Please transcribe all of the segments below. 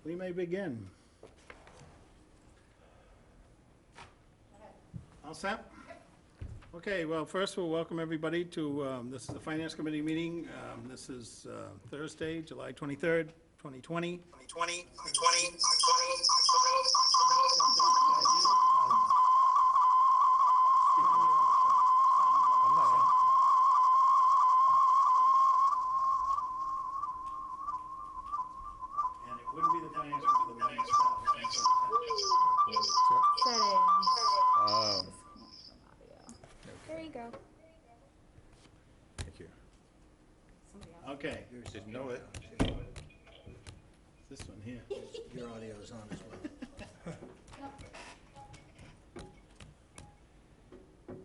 We may begin. All set? Okay, well, first we'll welcome everybody to, this is the Finance Committee meeting. This is Thursday, July 23rd, 2020. And it wouldn't be the Finance Committee meeting. Settings. There you go. Thank you. Okay, Didn't know it. this one here. Your audio is on as well.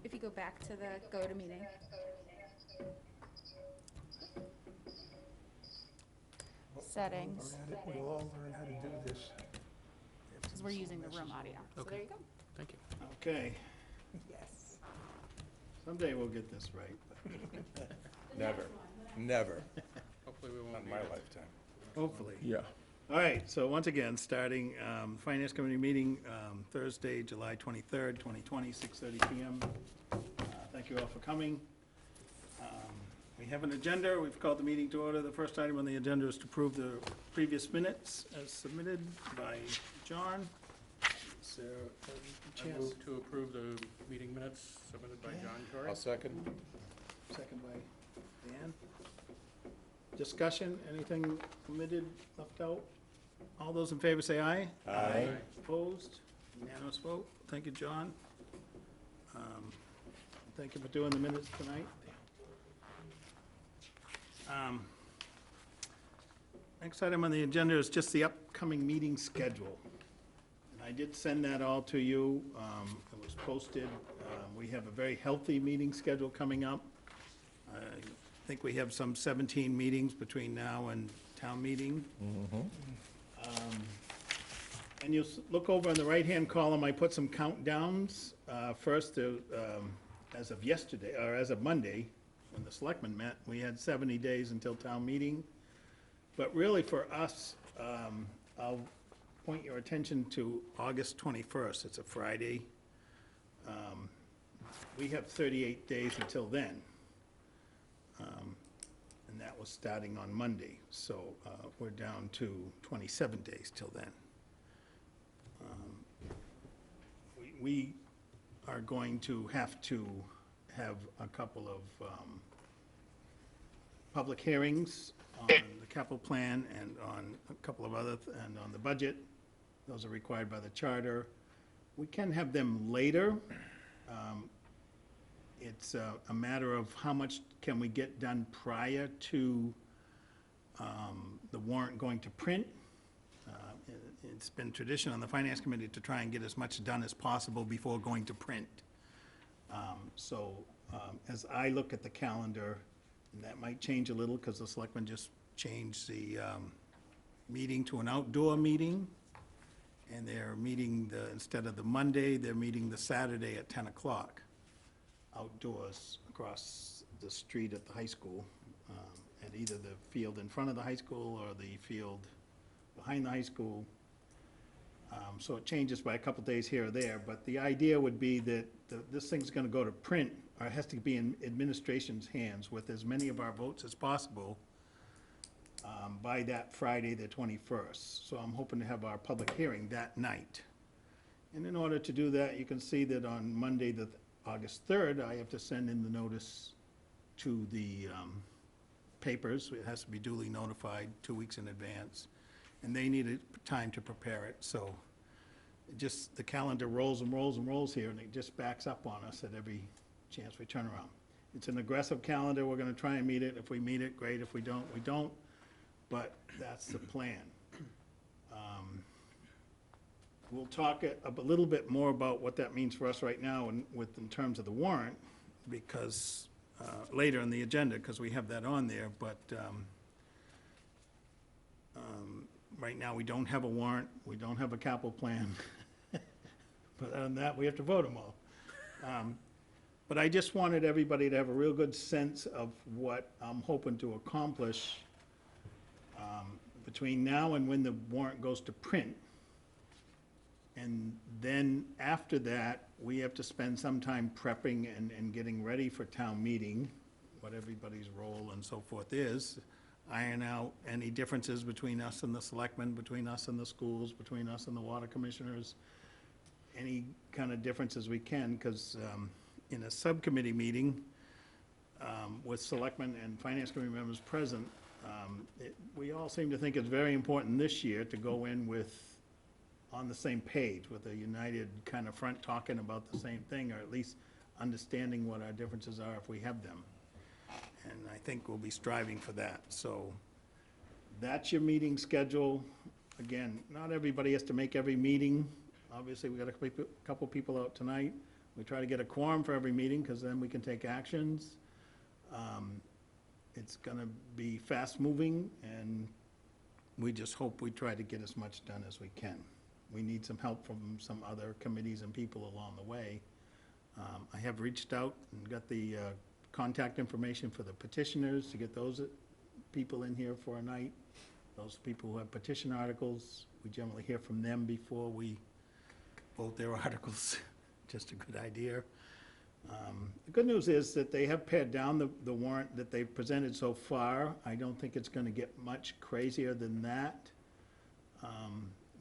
If you go back to the go to meeting. Settings. We'll all learn how to do this. Because we're using the room audio. So there you go. Thank you. Okay, Yes. someday we'll get this right. but Never, never, Hopefully we won't not in need my it. lifetime. Hopefully. Yeah. All right, so once again, starting Finance Committee meeting Thursday, July 23rd, 2020, 6:30 PM. Thank you all for coming. We have an agenda. We've called the meeting to order. The first item on the agenda is to approve the previous minutes as submitted by John. Is there a I chance? move to approve the meeting minutes submitted by John Torrey. I'll second. Second by Dan. Discussion, anything omitted, left out? All those in favor say aye. Aye. Opposed? Unanimous vote. Thank you, John. Thank you for doing the minutes tonight. Next item on the agenda is just the upcoming meeting schedule. And I did send that all to you. It was posted. We have a very healthy meeting schedule coming up. I think we have some 17 meetings between now and town meeting. And you'll look over in the right-hand column, I put some countdowns. First, as of yesterday, or as of Monday, when the selectmen met, we had 70 days until town meeting. But really for us, I'll point your attention to August 21st. It's a Friday. We have 38 days until then. And that was starting on Monday, so we're down to 27 days till then. We are going to have a couple of public hearings on the capital plan and on a couple of other, and on the budget. Those are required by the charter. We can have them later. It's a matter of how much can we get done prior to the warrant going to print. It's been tradition on the Finance Committee to try and get as much done as possible before going to print. As I look at the calendar, and that might change a little because the selectmen just changed the meeting to an outdoor meeting. And they're meeting instead of the Monday, they're meeting the Saturday at 10 o'clock outdoors across the street at the high school, at either the field in front of the high school or the field behind the high school. So it changes by a couple days here or there, but the idea would be that this thing's gonna go to print, or it has to be in administration's hands with as many of our votes as possible by that Friday, the 21st. So I'm hoping to have our public hearing that night. And in order to do that, you can see that on Monday, the August 3rd, I have to send in the notice to the papers. It has to be duly notified 2 weeks in advance. And they needed time to prepare it, so just the calendar rolls and rolls and rolls here, and it just backs up on us at every chance we turn around. It's an aggressive calendar. We're gonna try and meet it. If we meet it, great. If we don't, we don't. But that's the plan. We'll talk a little bit more about what that means for us right now and in terms of the warrant, because later in the agenda, because we have that on there, but right now, we don't have a warrant, we don't have a capital plan. But other than that, we have to vote them all. But I just wanted everybody to have a real good sense of what I'm hoping to accomplish between now and when the warrant goes to print. And then after that, we have to spend some time prepping and getting ready for town meeting, what everybody's role and so forth is. Iron out any differences between us and the selectmen, between us and the schools, between us and the water commissioners. Any kind of differences we can, because in a subcommittee meeting with selectmen and finance committee members present, we all seem to think it's very important this year to go in on the same page, with a united kind of front, talking about the same thing, or at least understanding what our differences are if we have them. And I think we'll be striving for that. So that's your meeting schedule. Again, not everybody has to make every meeting. Obviously, we got a couple people out tonight. We try to get a quorum for every meeting, because then we can take actions. It's gonna be fast-moving, and we just hope we try to get as much done as we can. We need some help from some other committees and people along the way. I have reached out and got the contact information for the petitioners, to get those people in here for a night. Those people who have petition articles, we generally hear from them before we vote their articles. Just a good idea. The good news is that they have pared down the warrant that they've presented so far. I don't think it's gonna get much crazier than that.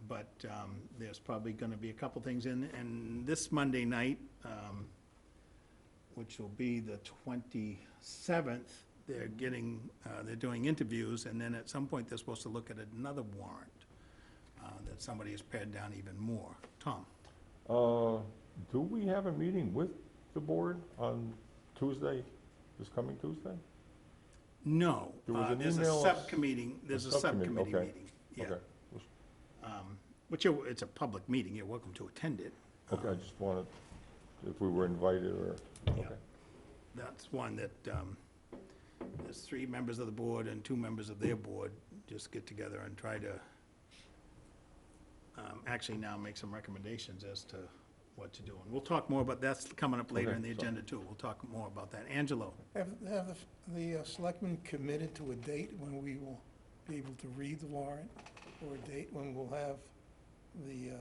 But there's probably gonna be a couple things in, and this Monday night, which will be the 27th, they're doing interviews, and then at some point, they're supposed to look at another warrant that somebody has pared down even more. Tom? Do we have a meeting with the board on Tuesday, this coming Tuesday? No, There was an there's a email- subcommittee, there's a subcommittee okay, meeting, yeah. Okay, Which it's a public meeting, you're welcome to attend it. okay, I just wanted, if we were invited or, Yeah. okay. That's one that, there's 3 members of the board and 2 members of their board just get together and try to actually now make some recommendations as to what to do. And we'll talk more about, that's coming up later Okay, in the so- agenda too. We'll talk more about that. Angelo? Have the selectmen committed to a date when we will be able to read the warrant, or a date when we'll have the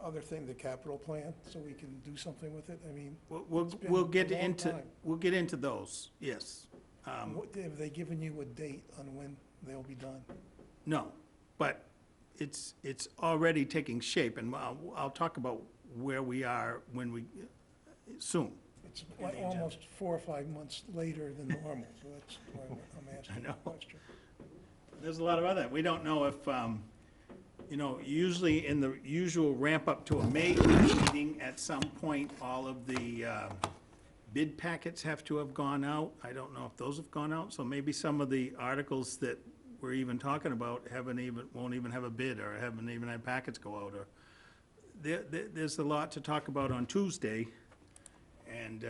other thing, the capital plan, so we can do something with it? I mean, We'll It's been we'll a get long into, time. we'll get into those, yes. have they given you a date on when they'll be done? No, but it's already taking shape, and I'll talk about where we are when we, soon. It's In the like agenda. almost 4 or 5 months later than normal, so that's why I'm asking know. the question. There's a lot of other, we don't know if, usually in the usual ramp-up to a May meeting, at some point, all of the bid packets have to have gone out. I don't know if those have gone out, so maybe some of the articles that we're even talking about won't even have a bid, or haven't even had packets go out, or there's a lot to talk about on Tuesday, and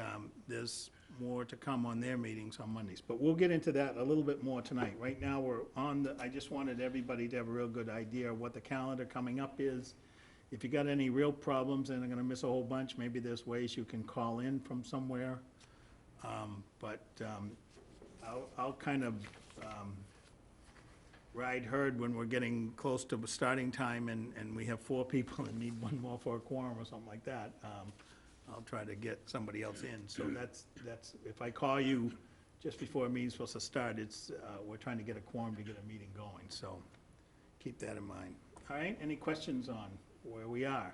there's more to come on their meetings on Mondays. But we'll get into that a little bit more tonight. Right now, we're on I just wanted everybody to have a real good idea of what the calendar coming up is. If you got any real problems and are gonna miss a whole bunch, maybe there's ways you can call in from somewhere. I'll kind of ride herd when we're getting close to starting time and we have 4 people and need 1 more for a quorum or something like that. I'll try to get somebody else in. So that's, if I call you just before a meeting's supposed to start, we're trying to get a quorum to get a meeting going, so keep that in mind. All right, any questions on where we are?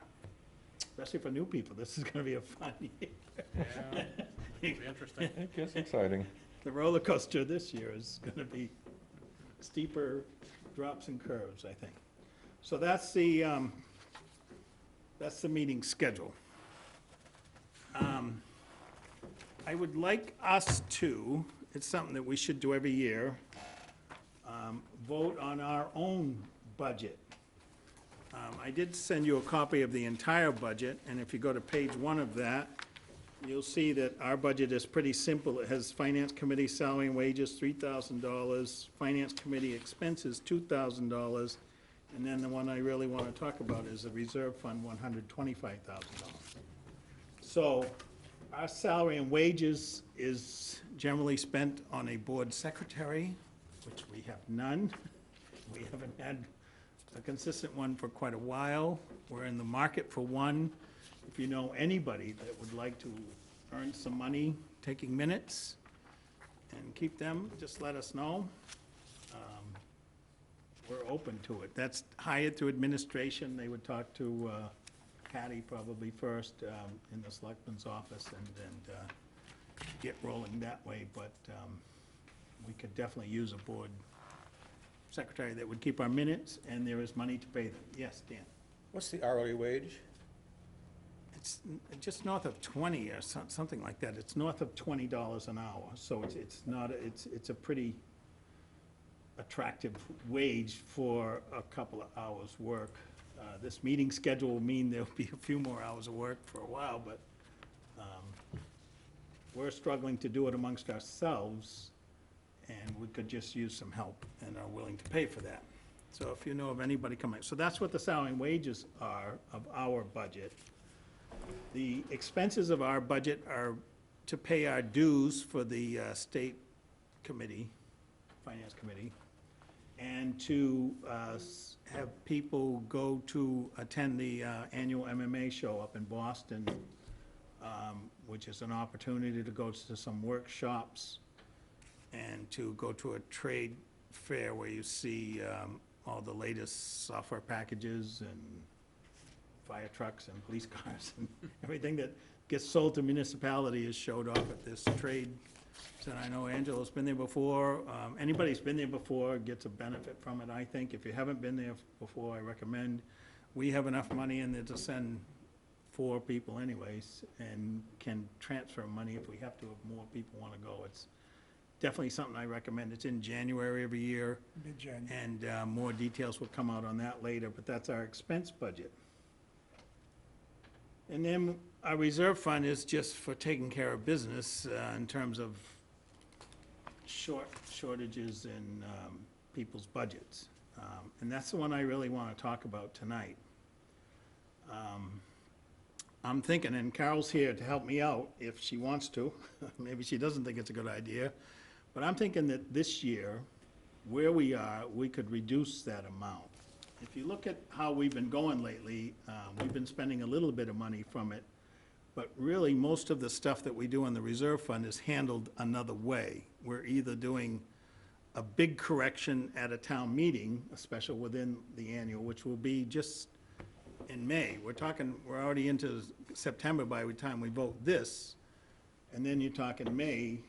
Especially for new people, this is gonna be a fun year. Yeah, it'll be interesting. It gets exciting. The roller coaster this year is gonna be steeper drops and curves, I think. So that's the meeting schedule. I would like us to, it's something that we should do every year, vote on our own budget. I did send you a copy of the entire budget, and if you go to page 1 of that, you'll see that our budget is pretty simple. It has Finance Committee salary and wages, $3,000, Finance Committee expenses, $2,000, and then the one I really want to talk about is the Reserve Fund, $125,000. So, our salary and wages is generally spent on a board secretary, which we have none. We haven't had a consistent one for quite a while. We're in the market for one. If you know anybody that would like to earn some money taking minutes and keep them, just let us know. We're open to it. That's hired through administration. They would talk to Patty probably first in the selectman's office and get rolling that way. But we could definitely use a board secretary that would keep our minutes, and there is money to pay them. Yes, Dan? What's the hourly wage? It's just north of 20 or something like that. It's north of $20 an hour, so it's not, it's a pretty attractive wage for a couple of hours' work. This meeting schedule will mean there'll be a few more hours of work for a while, but we're struggling to do it amongst ourselves, and we could just use some help and are willing to pay for that. So if you know of anybody coming, so that's what the salary and wages are of our budget. The expenses of our budget are to pay our dues for the state committee, finance committee, and to have people go to attend the annual MMA show up in Boston, which is an opportunity to go to some workshops and to go to a trade fair where you see all the latest software packages and fire trucks and police cars and everything that gets sold to municipality is showed off at this trade. And I know Angela's been there before. Anybody who's been there before gets a benefit from it, I think. If you haven't been there before, I recommend. We have enough money in there to send 4 people anyways, and can transfer money if we have to, if more people want to go. It's definitely something I recommend. It's in January every year. Mid-January. And more details will come out on that later, but that's our expense budget. And then our reserve fund is just for taking care of business in terms of shortages in people's budgets. And that's the one I really want to talk about tonight. I'm thinking, and Carol's here to help me out if she wants to. Maybe she doesn't think it's a good idea. But I'm thinking that this year, where we are, we could reduce that amount. If you look at how we've been going lately, we've been spending a little bit of money from it, but really, most of the stuff that we do in the reserve fund is handled another way. We're either doing a big correction at a town meeting, a special within the annual, which will be just in May. We're already into September by the time we vote this, and then you're talking May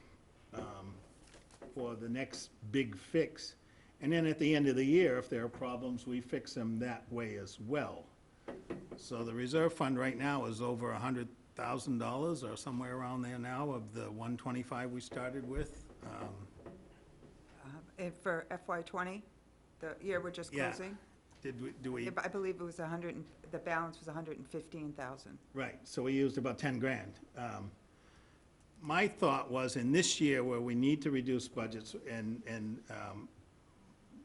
for the next big fix. And then at the end of the year, if there are problems, we fix them that way as well. So the reserve fund right now is over $100,000 or somewhere around there now of the 125 we started with. And for FY '20, the year we're just Yeah. closing? Do we, I believe it was the balance was 115,000. right, so we used about 10 grand. My thought was in this year where we need to reduce budgets and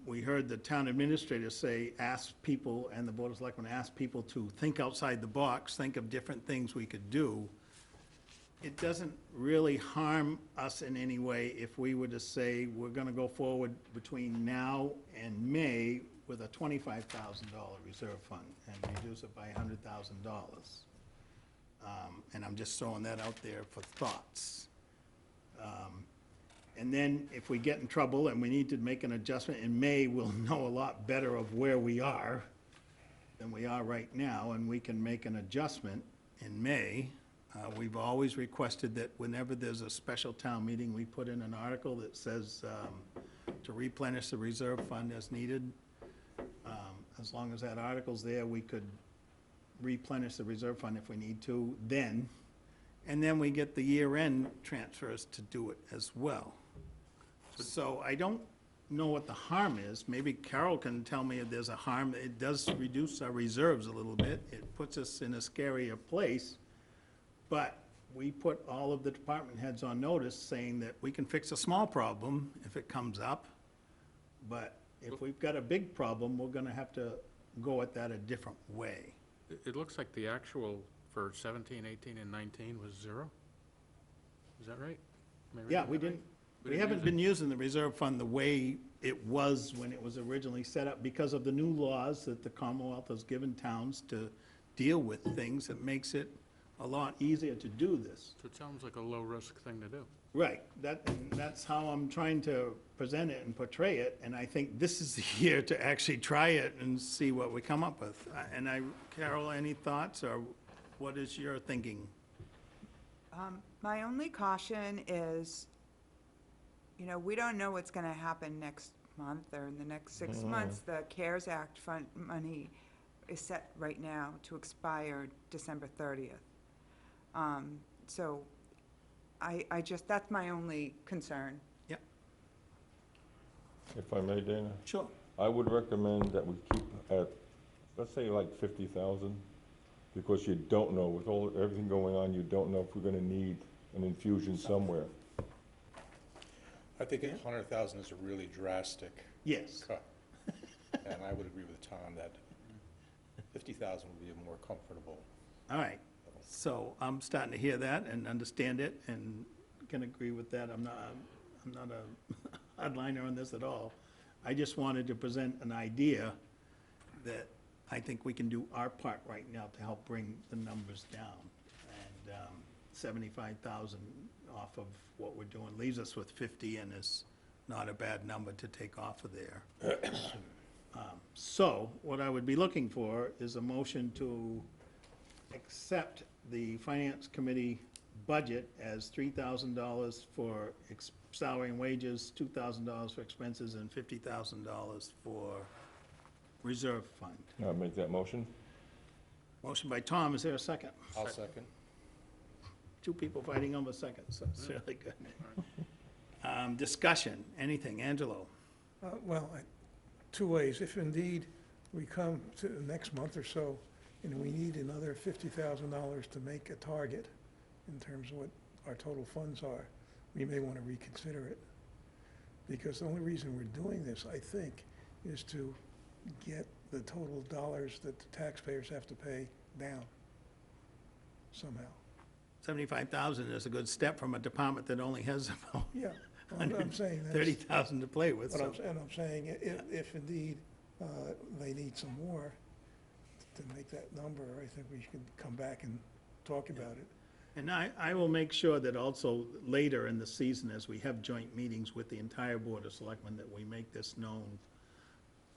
we heard the town administrator say, ask people, and the Board of Selectmen ask people to think outside the box, think of different things we could do. It doesn't really harm us in any way if we were to say, we're gonna go forward between now and May with a $25,000 reserve fund and reduce it by $100,000. And I'm just throwing that out there for thoughts. And then if we get in trouble and we need to make an adjustment in May, we'll know a lot better of where we are than we are right now, and we can make an adjustment in May. We've always requested that whenever there's a special town meeting, we put in an article that says to replenish the reserve fund as needed. As long as that article's there, we could replenish the reserve fund if we need to then. And then we get the year-end transfers to do it as well. So I don't know what the harm is. Maybe Carol can tell me if there's a harm. It does reduce our reserves a little bit. It puts us in a scarier place. But we put all of the department heads on notice saying that we can fix a small problem if it comes up. But if we've got a big problem, we're gonna have to go at that a different way. It looks like the actual for 17, 18, and 19 was 0? Is that right? Am I reading Yeah, we that right? didn't, We didn't haven't use it. been using the reserve fund the way it was when it was originally set up because of the new laws that the Commonwealth has given towns to deal with things. It makes it a lot easier to do this. So it sounds like a low-risk thing to do. Right, and that's how I'm trying to present it and portray it, and I think this is the year to actually try it and see what we come up with. Carol, any thoughts, or what is your thinking? My only caution is, we don't know what's gonna happen next month or in the next 6 months. The CARES Act fund money is set right now to expire December 30th. So I just, that's my only concern. Yep, If I may, Dana, sure. I would recommend that we keep at, let's say like 50,000, because you don't know, with everything going on, you don't know if we're gonna need an infusion somewhere. I think 100,000 is a really drastic Yes, cut. And I would agree with Tom that 50,000 would be a more comfortable. all right. So I'm starting to hear that and understand it and can agree with that. I'm not a hardliner on this at all. I just wanted to present an idea that I think we can do our part right now to help bring the numbers down. And 75,000 off of what we're doing leaves us with 50, and is not a bad number to take off of there. So what I would be looking for is a motion to accept the Finance Committee budget as $3,000 for salary and wages, $2,000 for expenses, and $50,000 for reserve fund. I'll make that motion. Motion by Tom, is there a second? I'll second. Two people fighting over seconds, that's really good. Discussion, anything, Angelo? Well, 2 ways. If indeed we come to the next month or so, and we need another $50,000 to make a target in terms of what our total funds are, we may want to reconsider it. Because the only reason we're doing this, I think, is to get the total dollars that the taxpayers have to pay down somehow. 75,000 is a good step from a department that only has about Yeah, I'm saying that's. 30,000 to play with, But so. I'm saying, if indeed they need some more to make that number, I think we should come back and talk about it. And I will make sure that also later in the season, as we have joint meetings with the entire Board of Selectmen, that we make this known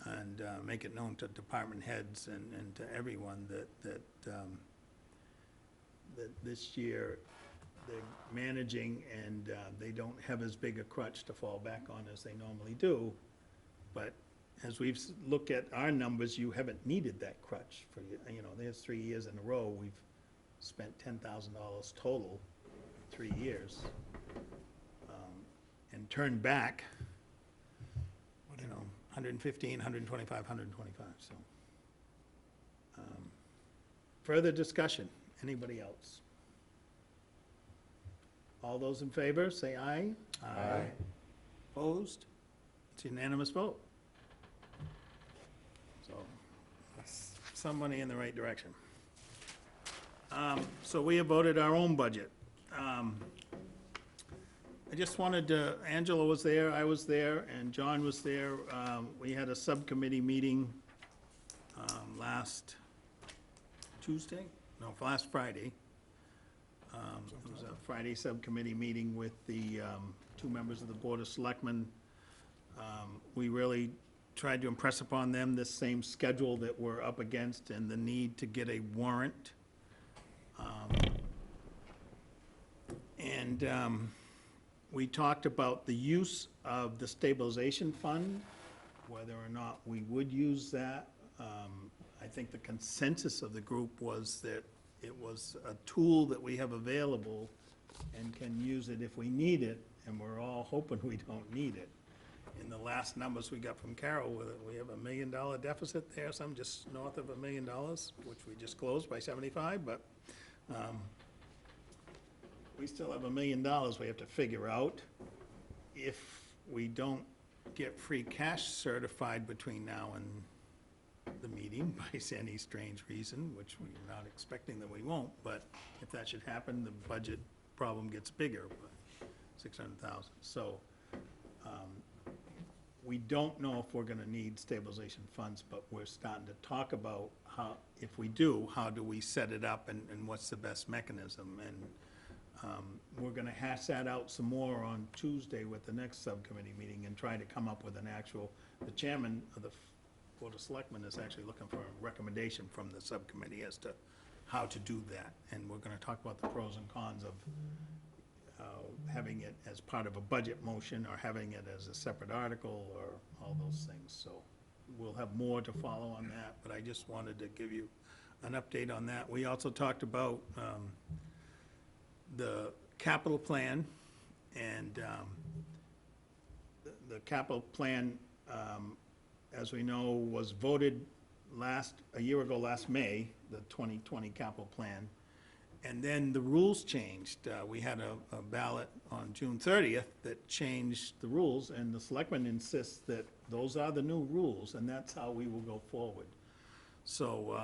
and make it known to department heads and to everyone that this year they're managing and they don't have as big a crutch to fall back on as they normally do. But as we've looked at our numbers, you haven't needed that crutch for, there's 3 years in a row, we've spent $10,000 total, 3 years. And turned back, 115, 125, 125, so. Further discussion, anybody else? All those in favor, say aye. Aye. Opposed? It's a unanimous vote. So, that's some money in the right direction. So we have voted our own budget. I just wanted to, Angela was there, I was there, and John was there. We had a subcommittee meeting last Tuesday? No, last Friday. It was a Friday subcommittee meeting with the 2 members of the Board of Selectmen. We really tried to impress upon them this same schedule that we're up against and the need to get a warrant. We talked about the use of the stabilization fund, whether or not we would use that. I think the consensus of the group was that it was a tool that we have available and can use it if we need it, and we're all hoping we don't need it. In the last numbers we got from Carol, we have $1 million deficit there, some just north of $1 million, which we just closed by 75, but we still have $1 million we have to figure out. If we don't get free cash certified between now and the meeting by any strange reason, which we're not expecting that we won't, but if that should happen, the budget problem gets bigger, by 600,000. So We don't know if we're gonna need stabilization funds, but we're starting to talk about how, if we do, how do we set it up and what's the best mechanism? And we're gonna hash that out some more on Tuesday with the next subcommittee meeting and try to come up with an actual, the chairman of the Board of Selectmen is actually looking for a recommendation from the subcommittee as to how to do that. And we're gonna talk about the pros and cons of having it as part of a budget motion or having it as a separate article or all those things. So we'll have more to follow on that, but I just wanted to give you an update on that. We also talked about the capital plan, and the capital plan, as we know, was voted a year ago, last May, the 2020 capital plan. And then the rules changed. We had a ballot on June 30th that changed the rules, and the selectmen insist that those are the new rules, and that's how we will go forward. So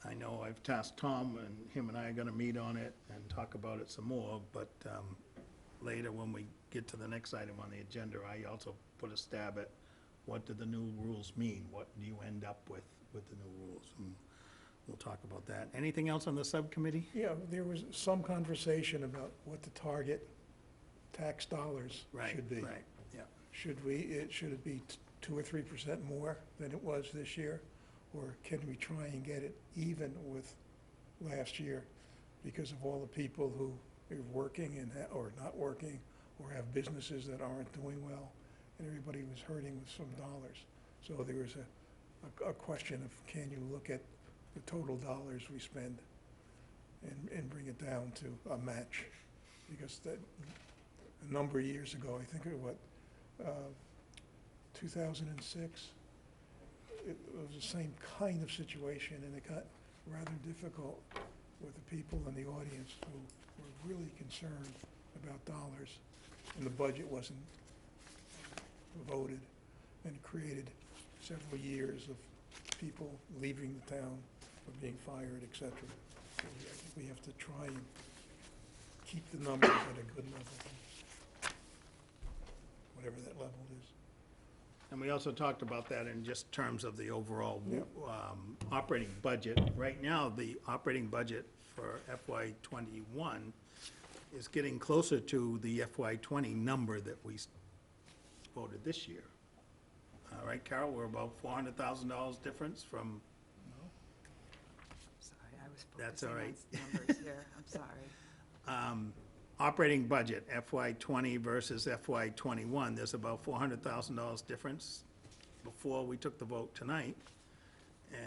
I know I've tasked Tom, and him and I are gonna meet on it and talk about it some more, but later, when we get to the next item on the agenda, I also put a stab at what do the new rules mean? What do you end up with the new rules? And we'll talk about that. Anything else on the subcommittee? Yeah, there was some conversation about what the target tax dollars should be. Right, yeah. Should it be 2 or 3% more than it was this year? Or can we try and get it even with last year because of all the people who are working and, or not working, or have businesses that aren't doing well, and everybody was hurting with some dollars. So there was a question of, can you look at the total dollars we spend and bring it down to a match? Because that, a number of years ago, I think it was, 2006, it was the same kind of situation, and it got rather difficult with the people in the audience who were really concerned about dollars, and the budget wasn't voted, and it created several years of people leaving the town or being fired, et cetera. So I think we have to try and keep the numbers at a good level, whatever that level is. And we also talked about that in just terms of the overall Yeah. Operating budget. Right now, the operating budget for FY '21 is getting closer to the FY '20 number that we voted this year. All right, Carol, we're about $400,000 difference from, Sorry, I was That's focusing all on right. numbers here, I'm sorry. operating budget, FY '20 versus FY '21. There's about $400,000 difference before we took the vote tonight.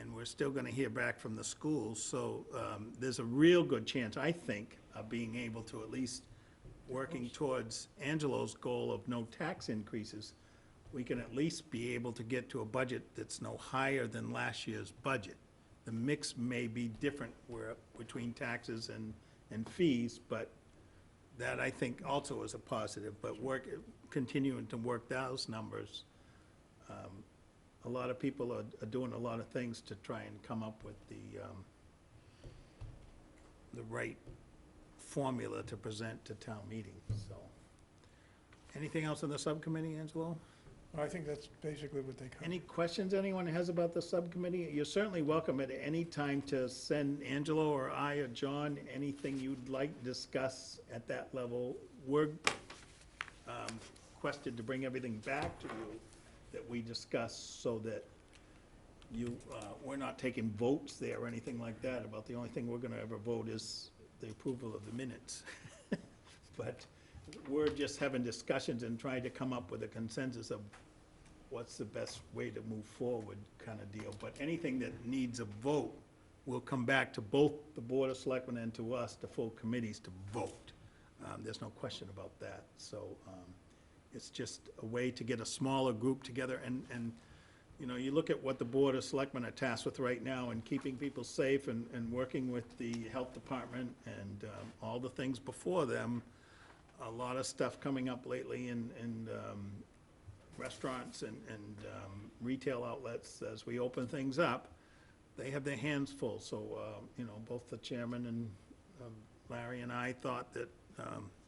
And we're still gonna hear back from the schools, so there's a real good chance, I think, of being able to at least working towards Angelo's goal of no tax increases. We can at least be able to get to a budget that's no higher than last year's budget. The mix may be different where, between taxes and fees, but that I think also is a positive, but continuing to work those numbers. A lot of people are doing a lot of things to try and come up with the right formula to present to town meeting, so. Anything else on the subcommittee, Angelo? I think that's basically what they covered. Any questions anyone has about the subcommittee? You're certainly welcome at any time to send Angelo or I or John anything you'd like to discuss at that level. We're requested to bring everything back to you that we discussed so that you, we're not taking votes there or anything like that. About the only thing we're gonna ever vote is the approval of the minutes. But we're just having discussions and trying to come up with a consensus of what's the best way to move forward kind of deal. But anything that needs a vote will come back to both the Board of Selectmen and to us, the full committees, to vote. There's no question about that. So it's just a way to get a smaller group together. And you know, you look at what the Board of Selectmen are tasked with right now and keeping people safe and working with the health department and all the things before them. A lot of stuff coming up lately in restaurants and retail outlets as we open things up. They have their hands full, so, you know, both the chairman and Larry and I thought that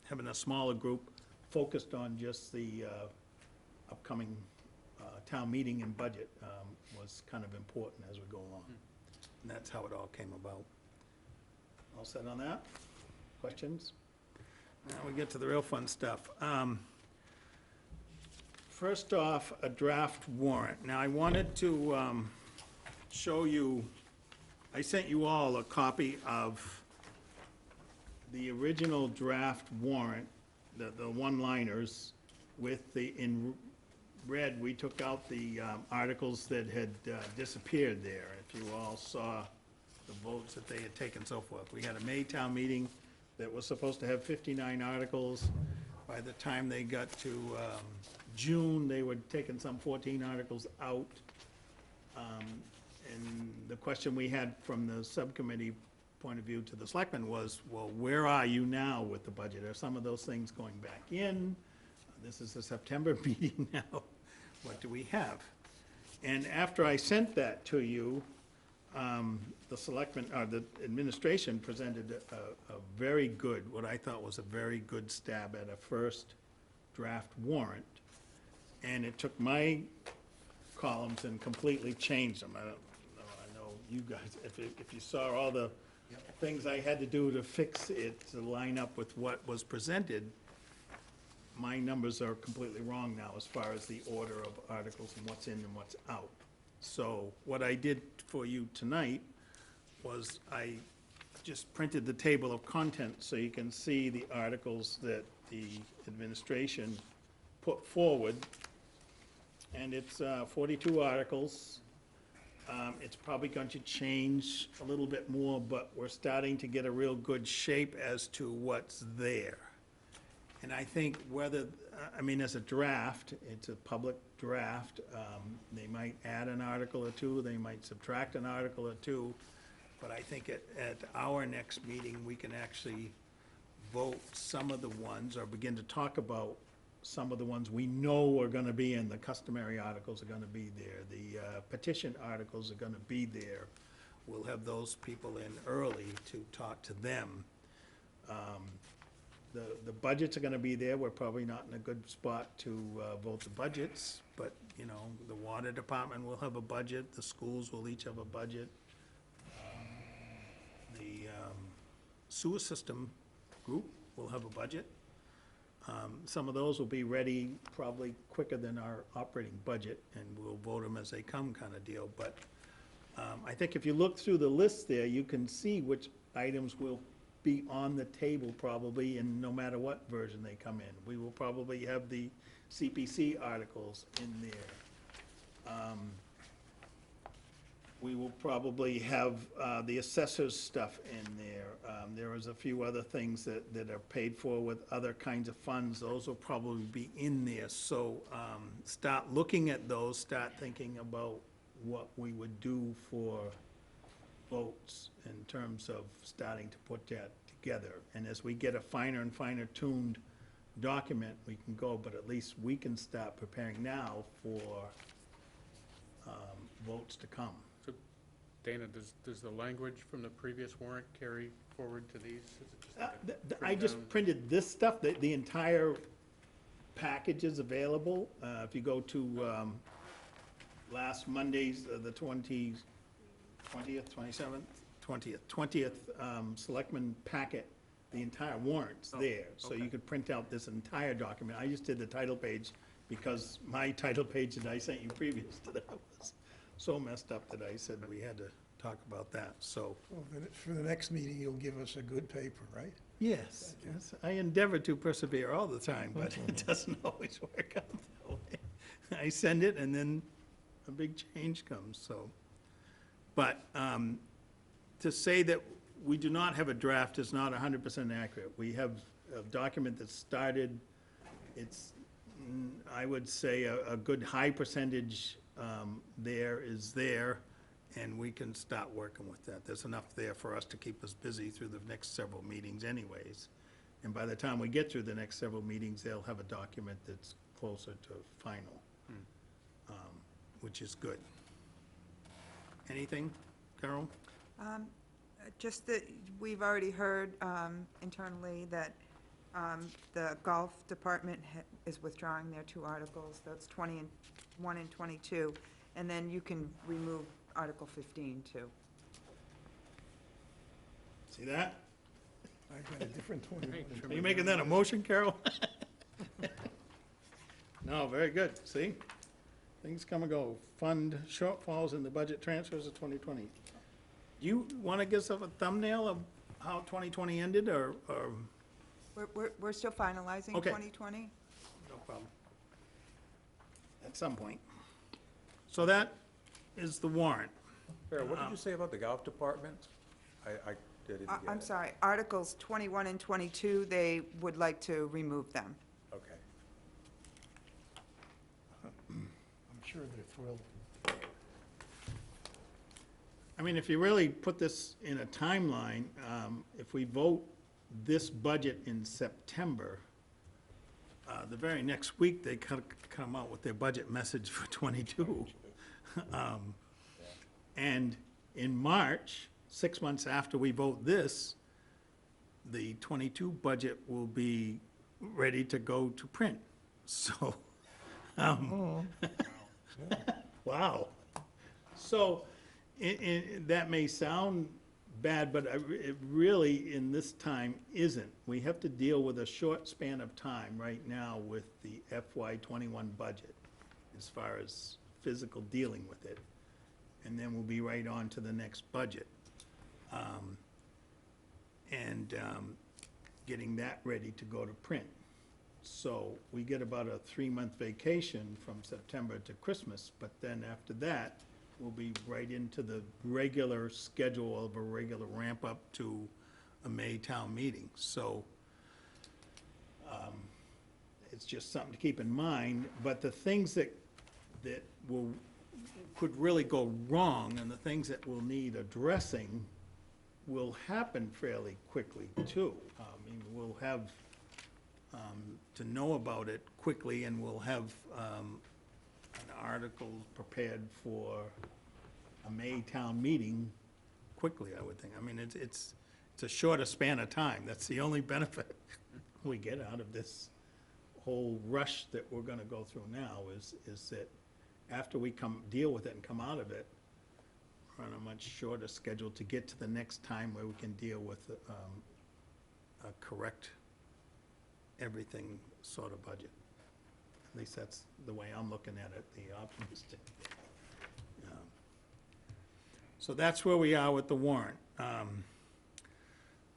having a smaller group focused on just the upcoming town meeting and budget was kind of important as we go along. And that's how it all came about. All set on that? Questions? Now we get to the real fun stuff. First off, a draft warrant. Now, I wanted to show you, I sent you all a copy of the original draft warrant, the one-liners with the, in red, we took out the articles that had disappeared there. If you all saw the votes that they had taken, so forth. We had a May town meeting that was supposed to have 59 articles. By the time they got to June, they were taking some 14 articles out. And the question we had from the subcommittee point of view to the selectmen was, well, where are you now with the budget? Are some of those things going back in? This is a September meeting now. What do we have? And after I sent that to you, the selectmen, or the administration presented a very good, what I thought was a very good stab at a first draft warrant. And it took my columns and completely changed them. I know you guys, if you saw all the things I had to do to fix it to line up with what was presented, my numbers are completely wrong now as far as the order of articles and what's in and what's out. So what I did for you tonight was I just printed the table of contents so you can see the articles that the administration put forward. And it's 42 articles. It's probably going to change a little bit more, but we're starting to get a real good shape as to what's there. And I think whether, I mean, as a draft, it's a public draft. They might add an article or two, they might subtract an article or two. But I think at our next meeting, we can actually vote some of the ones or begin to talk about some of the ones we know are gonna be in. The customary articles are gonna be there. The petition articles are gonna be there. We'll have those people in early to talk to them. The budgets are gonna be there. We're probably not in a good spot to vote the budgets, but, you know, the water department will have a budget, the schools will each have a budget. The sewer system group will have a budget. Some of those will be ready probably quicker than our operating budget, and we'll vote them as they come kind of deal. But I think if you look through the list there, you can see which items will be on the table probably, and no matter what version they come in. We will probably have the CPC articles in there. We will probably have the assessor's stuff in there. There is a few other things that are paid for with other kinds of funds. Those will probably be in there. So start looking at those, start thinking about what we would do for votes in terms of starting to put that together. And as we get a finer and finer tuned document, we can go, but at least we can start preparing now for votes to come. So, Dana, does the language from the previous warrant carry forward to these? Is it just like a I just print down? printed this stuff, the entire package is available. If you go to last Monday's, the 20th, 20th Selectmen packet, the entire warrant's there. So you okay. could print out this entire document. I just did the title page because my title page that I sent you previous to that was so messed up that I said we had to talk about that, so. Well, then for the next meeting, you'll give us a good paper, right? Yes, yes, I endeavor to persevere all the time, but it doesn't always work out that way. I send it and then a big change comes, so. But to say that we do not have a draft is not 100% accurate. We have a document that started, it's, I would say, a good high percentage there is there, and we can start working with that. There's enough there for us to keep us busy through the next several meetings anyways. And by the time we get through the next several meetings, they'll have a document that's closer to final, which is good. Anything, Carol? Just that we've already heard internally that The golf department is withdrawing their 2 articles, that's 21 and 22, and then you can remove Article 15 too. See that? I've got a different 21. Are you making that a motion, Carol? No, very good, see? Things come and go. Fund shortfalls in the budget transfers of 2020. You want to give us a thumbnail of how 2020 ended, or We're still finalizing Okay. 2020? no problem? At some point. So that is the warrant. Carol, what did you say about the golf department? I didn't get it. I'm sorry, Articles 21 and 22, they would like to remove them. Okay. I'm sure they're thrilled. I mean, if you really put this in a timeline, if we vote this budget in September, the very next week, they come out with their budget message for '22. And in March, 6 months after we vote this, the '22 budget will be ready to go to print. So, wow. So, that may sound bad, but it really, in this time, isn't. We have to deal with a short span of time right now with the FY '21 budget, as far as physical dealing with it. And then we'll be right on to the next budget. Getting that ready to go to print. So we get about a 3-month vacation from September to Christmas, but then after that, we'll be right into the regular schedule of a regular ramp-up to a May town meeting. So it's just something to keep in mind, but the things that could really go wrong and the things that will need addressing will happen fairly quickly, too. I mean, we'll have to know about it quickly, and we'll have an article prepared for a May town meeting quickly, I would think. I mean, it's a shorter span of time. That's the only benefit we get out of this whole rush that we're gonna go through now, is that after we deal with it and come out of it, we're on a much shorter schedule to get to the next time where we can deal with a correct everything sort of budget. At least that's the way I'm looking at it, the optimistic. So that's where we are with the warrant.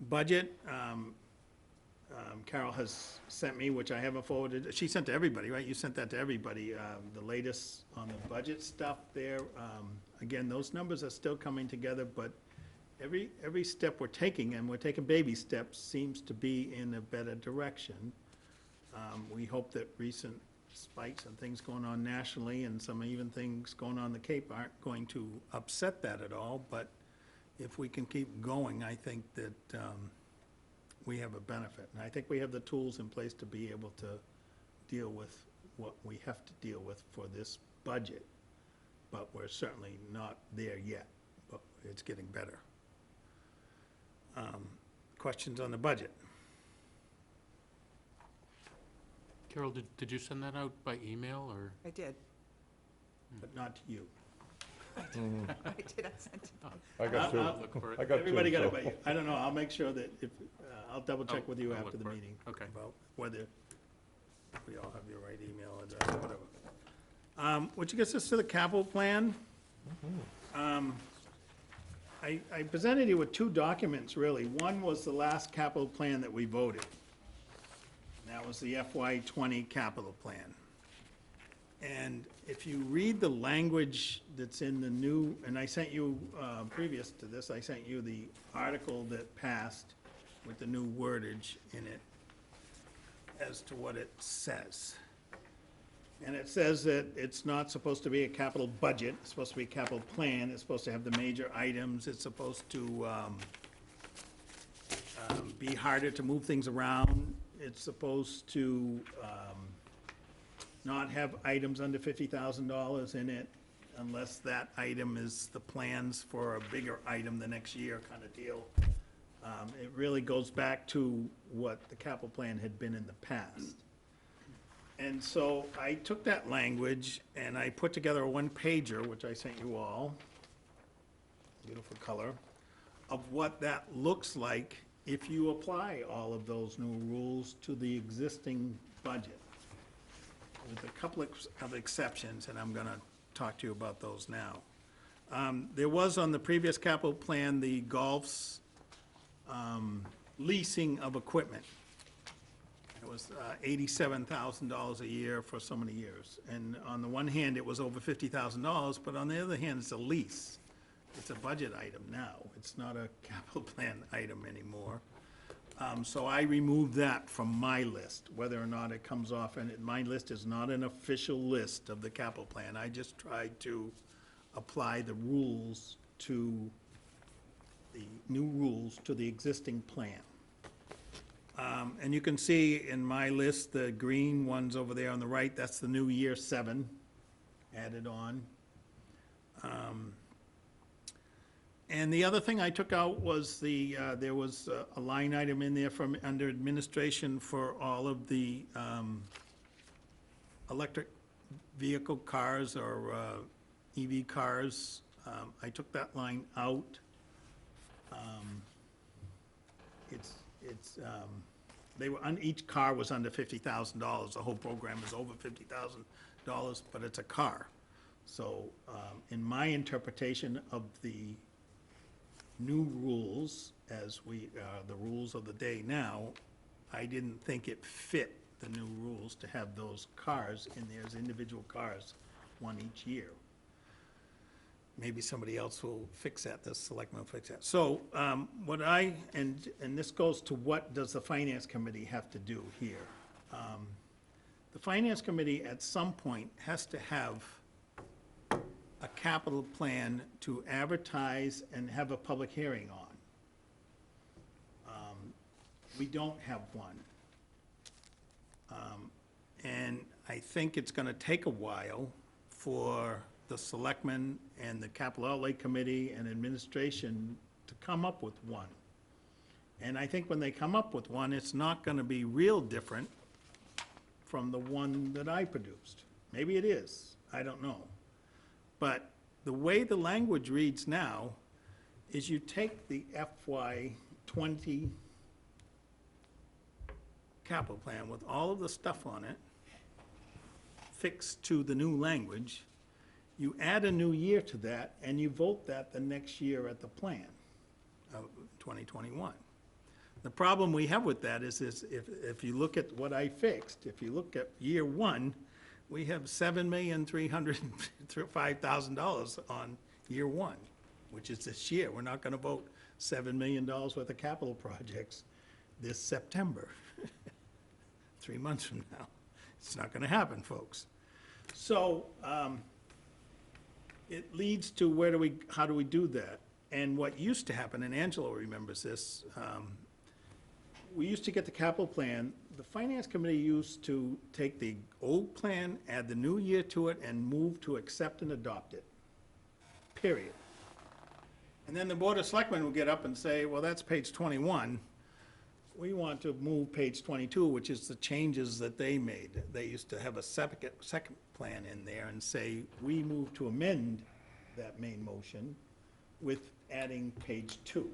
Budget, Carol has sent me, which I haven't forwarded, she sent to everybody, right? You sent that to everybody, the latest on the budget stuff there. Again, those numbers are still coming together, but every step we're taking, and we're taking baby steps, seems to be in a better direction. We hope that recent spikes and things going on nationally, and some even things going on the Cape, aren't going to upset that at all, but if we can keep going, I think that we have a benefit. And I think we have the tools in place to be able to deal with what we have to deal with for this budget. But we're certainly not there yet, but it's getting better. Questions on the budget? Carol, did you send that out by email, or? I did. But not to you. I did, I sent it. I got two. I'll look for it. I got two. Everybody got it, so- but I don't know, I'll make sure that if, I'll double check Oh, with you I'll after look the for it. meeting. Okay. About whether we all have your right email address, whatever. Which gets us to the capital plan. I presented you with 2 documents, really. One was the last capital plan that we voted. And that was the FY '20 capital plan. And if you read the language that's in the new, and I sent you, previous to this, I sent you the article that passed with the new wordage in it as to what it says. And it says that it's not supposed to be a capital budget, it's supposed to be a capital plan, it's supposed to have the major items, it's supposed to be harder to move things around, it's supposed to not have items under $50,000 in it unless that item is the plans for a bigger item the next year kind of deal. It really goes back to what the capital plan had been in the past. And so I took that language and I put together a one-pager, which I sent you all, beautiful color, of what that looks like if you apply all of those new rules to the existing budget, with a couple of exceptions, and I'm gonna talk to you about those now. There was on the previous capital plan, the golf's leasing of equipment. It was $87,000 a year for so many years. And on the one hand, it was over $50,000, but on the other hand, it's a lease. It's a budget item now. It's not a capital plan item anymore. So I removed that from my list, whether or not it comes off, and my list is not an official list of the capital plan. I just tried to apply the rules to, the new rules to the existing plan. And you can see in my list, the green ones over there on the right, that's the new year 7 added on. And the other thing I took out was there was a line item in there from, under administration for all of the electric vehicle cars or EV cars. I took that line out. They were, each car was under $50,000. The whole program is over $50,000, but it's a car. So in my interpretation of the new rules, as the rules of the day now, I didn't think it fit the new rules to have those cars in there as individual cars, one each year. Maybe somebody else will fix that, the selectman will fix that. So what and this goes to what does the finance committee have to do here? The finance committee at some point has to have a capital plan to advertise and have a public hearing on. We don't have one. And I think it's gonna take a while for the selectmen and the capital outlay committee and administration to come up with one. And I think when they come up with one, it's not gonna be real different from the one that I produced. Maybe it is, I don't know. But the way the language reads now is you take the FY '20 capital plan with all of the stuff on it, fixed to the new language, you add a new year to that, and you vote that the next year at the plan of 2021. The problem we have with that is if you look at what I fixed, if you look at year 1, we have $7,305,000 on year 1, which is this year. We're not gonna vote $7 million worth of capital projects this September, 3 months from now. It's not gonna happen, folks. So, it leads to how do we do that? And what used to happen, and Angelo remembers this, we used to get the capital plan. The finance committee used to take the old plan, add the new year to it, and move to accept and adopt it, period. And then the Board of Selectmen would get up and say, well, that's page 21. We want to move page 22, which is the changes that they made. They used to have a second plan in there and say, we move to amend that main motion with adding page 2,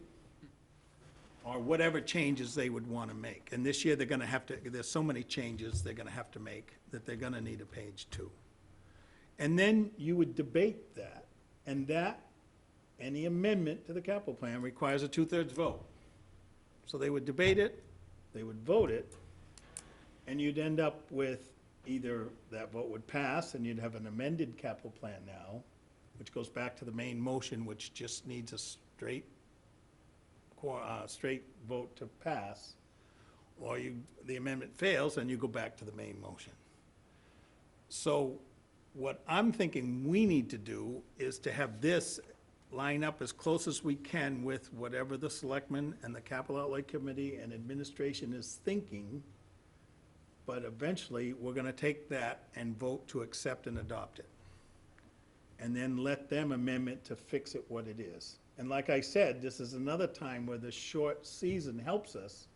or whatever changes they would want to make. And this year, they're gonna have to, there's so many changes they're gonna have to make that they're gonna need a page 2. And then you would debate that, and any amendment to the capital plan requires a 2/3 vote. So they would debate it, they would vote it, and you'd end up with either that vote would pass and you'd have an amended capital plan now, which goes back to the main motion, which just needs a straight vote to pass, or the amendment fails and you go back to the main motion. So what I'm thinking we need to do is to have this line up as close as we can with whatever the selectmen and the capital outlay committee and administration is thinking, but eventually, we're gonna take that and vote to accept and adopt it. And then let them amend it to fix it what it is. And like I said, this is another time where the short season helps us,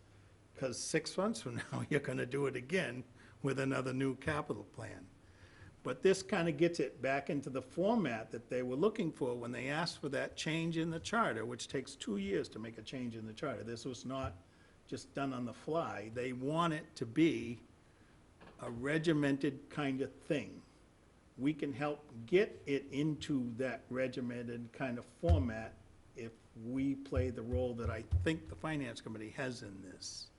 because 6 months from now, you're gonna do it again with another new capital plan. But this kind of gets it back into the format that they were looking for when they asked for that change in the charter, which takes 2 years to make a change in the charter. This was not just done on the fly. They want it to be a regimented kind of thing. We can help get it into that regimented kind of format if we play the role that I think the Finance Committee has in this.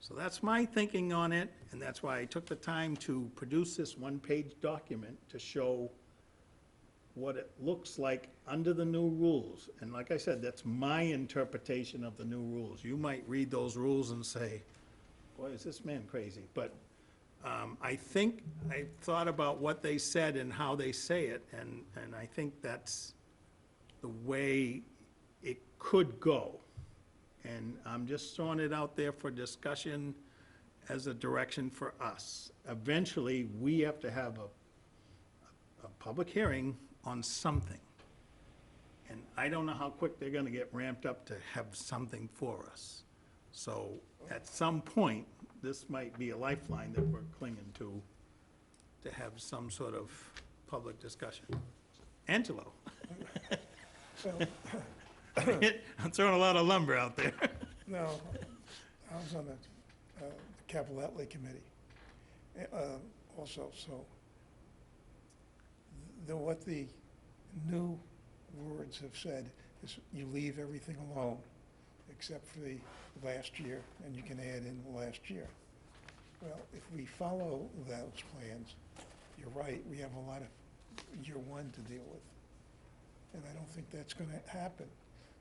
So that's my thinking on it, and that's why I took the time to produce this one-page document to show what it looks like under the new rules. And like I said, that's my interpretation of the new rules. You might read those rules and say, boy, is this man crazy? But I think I thought about what they said and how they say it, and I think that's the way it could go. And I'm just throwing it out there for discussion as a direction for us. Eventually, we have to have a public hearing on something. And I don't know how quick they're gonna get ramped up to have something for us. So at some point, this might be a lifeline that we're clinging to have some sort of public discussion. Angelo? So, I'm throwing a lot of lumber out there. no, I was on the Capital Outlay Committee also, so what the new words have said is you leave everything alone except for the last year, and you can add in the last year. Well, if we follow those plans, you're right, we have a lot of year one to deal with. And I don't think that's gonna happen.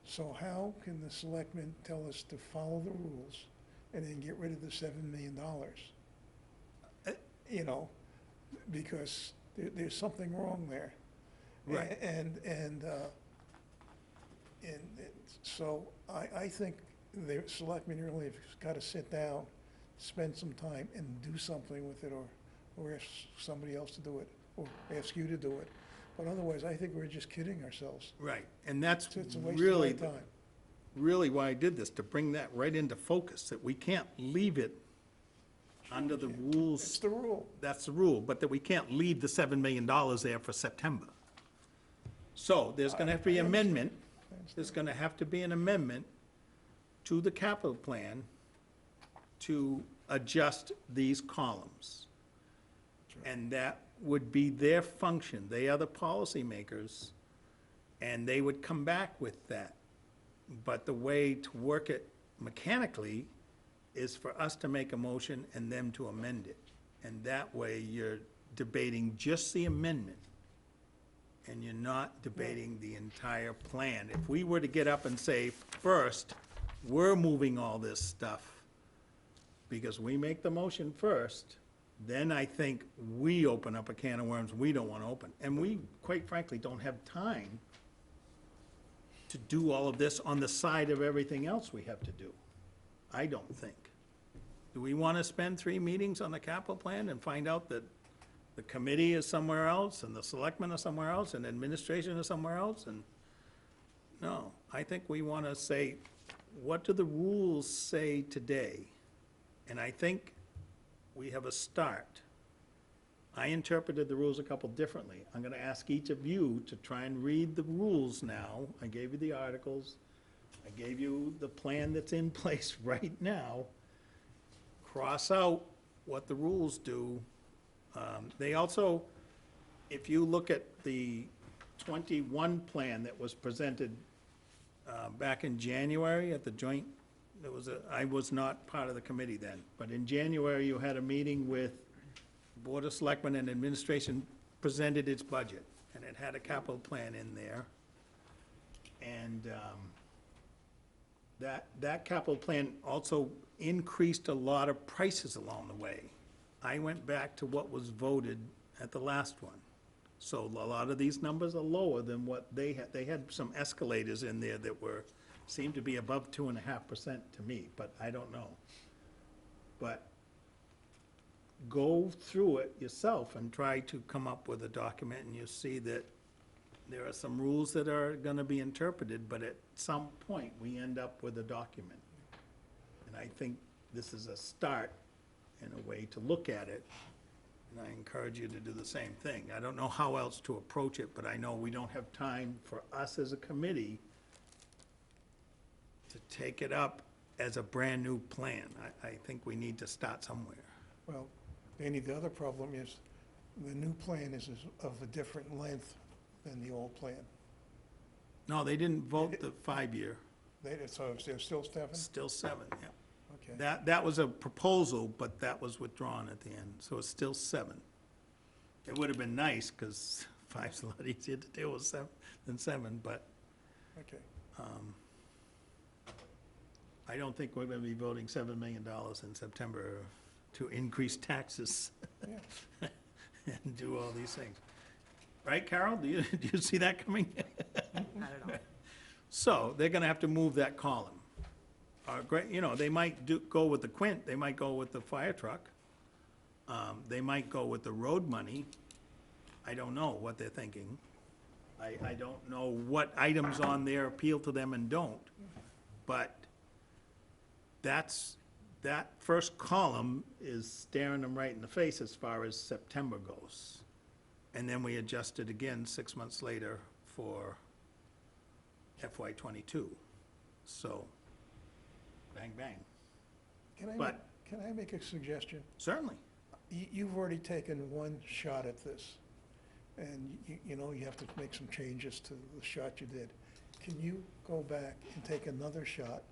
So how can the selectmen tell us to follow the rules and then get rid of the $7 million? You know, because there's something wrong there. Right. And so I think the selectmen really have got to sit down, spend some time and do something with it, or ask somebody else to do it, or ask you to do it. But otherwise, I think we're just kidding ourselves. Right, and that's It's a waste really, of my time. really why I did this, to bring that right into focus, that we can't leave it under the It's rules. the rule. That's the rule, but that we can't leave the $7 million there for September. So there's gonna have to be I understand. amendment, there's gonna have to be an amendment to the capital plan to adjust these columns. And that would be their function. They are the policymakers, and they would come back with that. But the way to work it mechanically is for us to make a motion and them to amend it. And that way, you're debating just the amendment, and you're not debating the entire plan. If we were to get up and say, first, we're moving all this stuff, because we make the motion first, then I think we open up a can of worms we don't want to open. And we, quite frankly, don't have time to do all of this on the side of everything else we have to do. I don't think. Do we want to spend 3 meetings on the capital plan and find out that the committee is somewhere else, and the selectmen are somewhere else, and administration is somewhere else? And no, I think we want to say, what do the rules say today? And I think we have a start. I interpreted the rules a couple differently. I'm gonna ask each of you to try and read the rules now. I gave you the articles. I gave you the plan that's in place right now. Cross out what the rules do. They also, if you look at the 21 plan that was presented back in January at the joint, I was not part of the committee then, but in January, you had a meeting with Board of Selectmen, and administration presented its budget, and it had a capital plan in there. And that capital plan also increased a lot of prices along the way. I went back to what was voted at the last one. So a lot of these numbers are lower than what they had. They had some escalators in there that seemed to be above 2.5% to me, but I don't know. But go through it yourself and try to come up with a document, and you see that there are some rules that are gonna be interpreted, but at some point, we end up with a document. And I think this is a start in a way to look at it, and I encourage you to do the same thing. I don't know how else to approach it, but I know we don't have time for us as a committee to take it up as a brand-new plan. I think we need to start somewhere. Well, Danny, the other problem is the new plan is of a different length than the old plan. No, they didn't vote the 5-year, So they're still 7? still 7, yeah. Okay. That was a proposal, but that was withdrawn at the end, so it's still 7. It would have been nice, because 5's a lot easier to deal with than 7, but Okay. I don't think we're gonna be voting $7 million in September to increase taxes Yeah. and do all these things. Right, Carol? Do you see that coming? Not at all. So, they're gonna have to move that column. Great, they might go with the quint, they might go with the fire truck. They might go with the road money. I don't know what they're thinking. I don't know what items on there appeal to them and don't. But that first column is staring them right in the face as far as September goes. And then we adjust it again 6 months later for FY '22. So, bang, bang. But- Can I make a suggestion? Certainly. You've already taken one shot at this, and you have to make some changes to the shot you did. Can you go back and take another shot,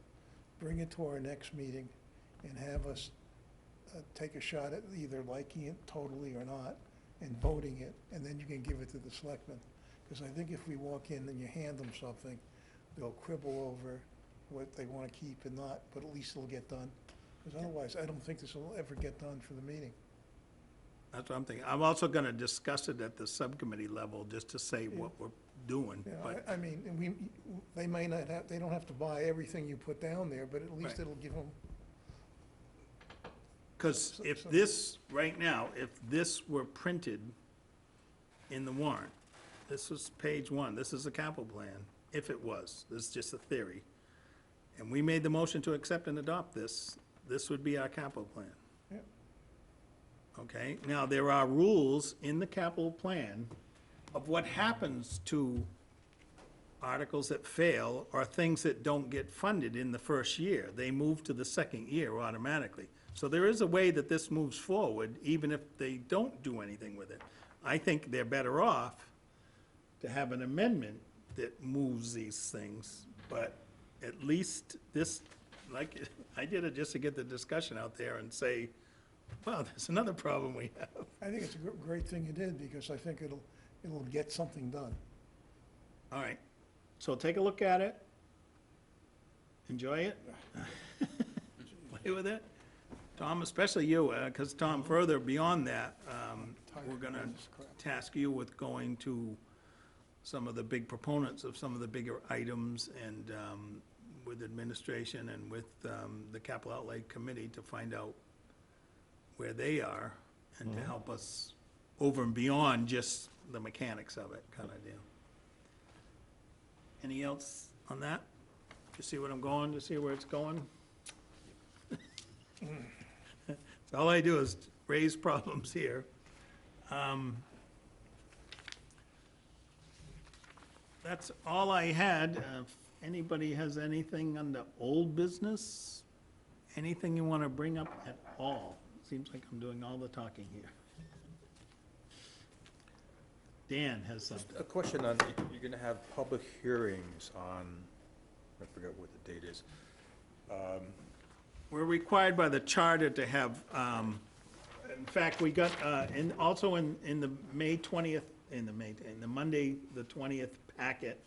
bring it to our next meeting, and have us take a shot at either liking it totally or not, and voting it, and then you can give it to the selectmen? Because I think if we walk in and you hand them something, they'll quibble over what they want to keep and not, but at least it'll get done. Because otherwise, I don't think this will ever get done for the meeting. That's what I'm thinking. I'm also gonna discuss it at the subcommittee level, just to say what we're doing, Yeah, but, I mean, they may not have, they don't have to buy everything you put down there, but at least Right. it'll give them, because if this, right now, if this were printed in the warrant, this was page 1, this is the capital plan, if it was, this is just a theory, and we made the motion to accept and adopt this, this would be our capital plan. yeah. Okay, now, there are rules in the capital plan of what happens to articles that fail or things that don't get funded in the first year. They move to the second year automatically. So there is a way that this moves forward, even if they don't do anything with it. I think they're better off to have an amendment that moves these things, but at least this, like, I did it just to get the discussion out there and say, well, there's another problem we have. I think it's a great thing you did, because I think it'll get something done. All right, so take a look at it. Enjoy it. Play with it. Tom, especially you, because Tom, further beyond that, we're gonna task you with going to some of the big proponents of some of the bigger items and with administration and with the capital outlay committee to find out where they are and to help us over and beyond just the mechanics of it, kind of deal. Any else on that? You see what I'm going, to see where it's going? So all I do is raise problems here. That's all I had. If anybody has anything under old business, anything you want to bring up at all? Seems like I'm doing all the talking here. Dan has something. A question on, you're gonna have public hearings on, I forget what the date is. We're required by the charter to have, in fact, we got, also in the May 20th, in the Monday, the 20th packet,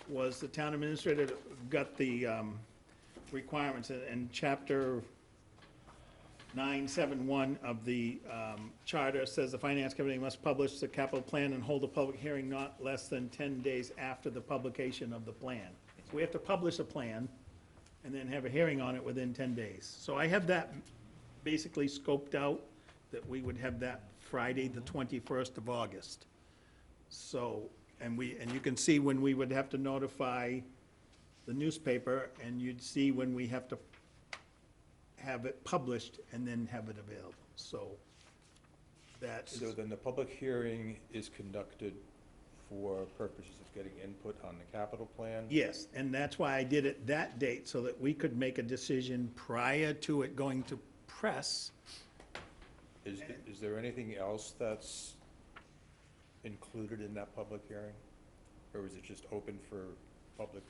was the town administrator got the requirements, and chapter 971 of the charter says the finance committee must publish the capital plan and hold a public hearing not less than 10 days after the publication of the plan. So we have to publish a plan and then have a hearing on it within 10 days. So I have that basically scoped out, that we would have that Friday, the 21st of August. So And you can see when we would have to notify the newspaper, and you'd see when we have to have it published and then have it available. So that's, So then the public hearing is conducted for purposes of getting input on the capital plan? yes, and that's why I did it that date, so that we could make a decision prior to it going to press. Is there anything else that's included in that public hearing? Or is it just open for public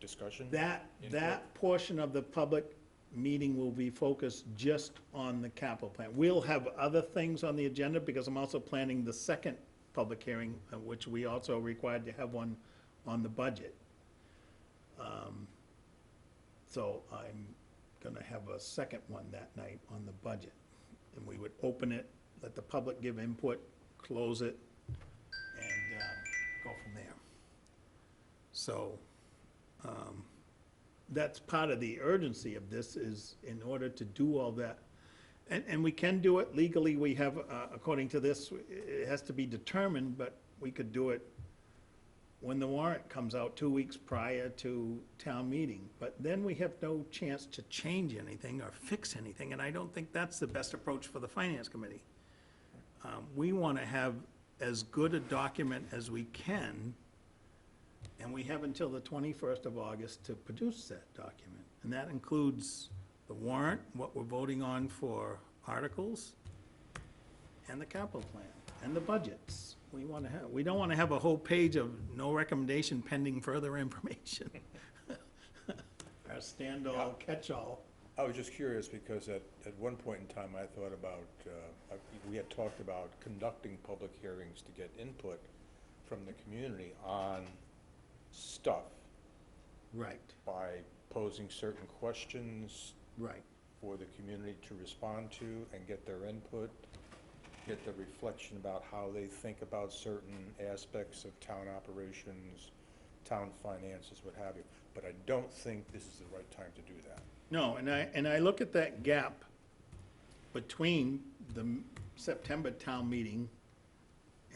discussion? That Input? portion of the public meeting will be focused just on the capital plan. We'll have other things on the agenda, because I'm also planning the second public hearing, which we also are required to have one on the budget. So I'm gonna have a second one that night on the budget. And we would open it, let the public give input, close it, and go from there. So, that's part of the urgency of this, is in order to do all that. And we can do it legally. We have, according to this, it has to be determined, but we could do it when the warrant comes out 2 weeks prior to town meeting. But then we have no chance to change anything or fix anything, and I don't think that's the best approach for the finance committee. We want to have as good a document as we can, and we have until the 21st of August to produce that document. And that includes the warrant, what we're voting on for articles, and the capital plan, and the budgets. We don't want to have a whole page of no recommendation pending further information. Our stand-all, catch-all. I was just curious, because at one point in time, I thought about, we had talked about conducting public hearings to get input from the community on stuff Right, by posing certain questions right. for the community to respond to and get their input, get the reflection about how they think about certain aspects of town operations, town finances, what have you. But I don't think this is the right time to do that. No, and I look at that gap between the September town meeting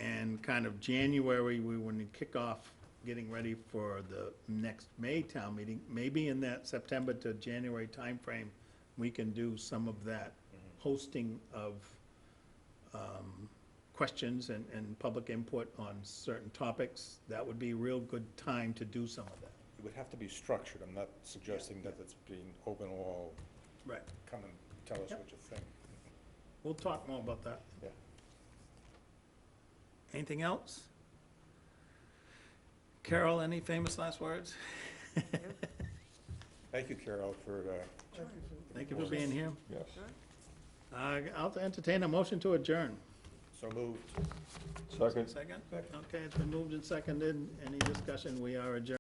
and kind of January, when we kick off getting ready for the next May town meeting. Maybe in that September to January timeframe, we can do some of that hosting of questions and public input on certain topics. That would be a real good time to do some of that. It would have to be structured. I'm not suggesting that it's being open all, Right. come and tell us Yep. what you think. We'll talk more about that. Yeah. Anything else? Carol, any famous last words? Thank you, Carol, for, Thank you for being here. Yes. I'll entertain a motion to adjourn. so moved. Second? Second? Okay, it's been moved and seconded. Any discussion? We are adjourned.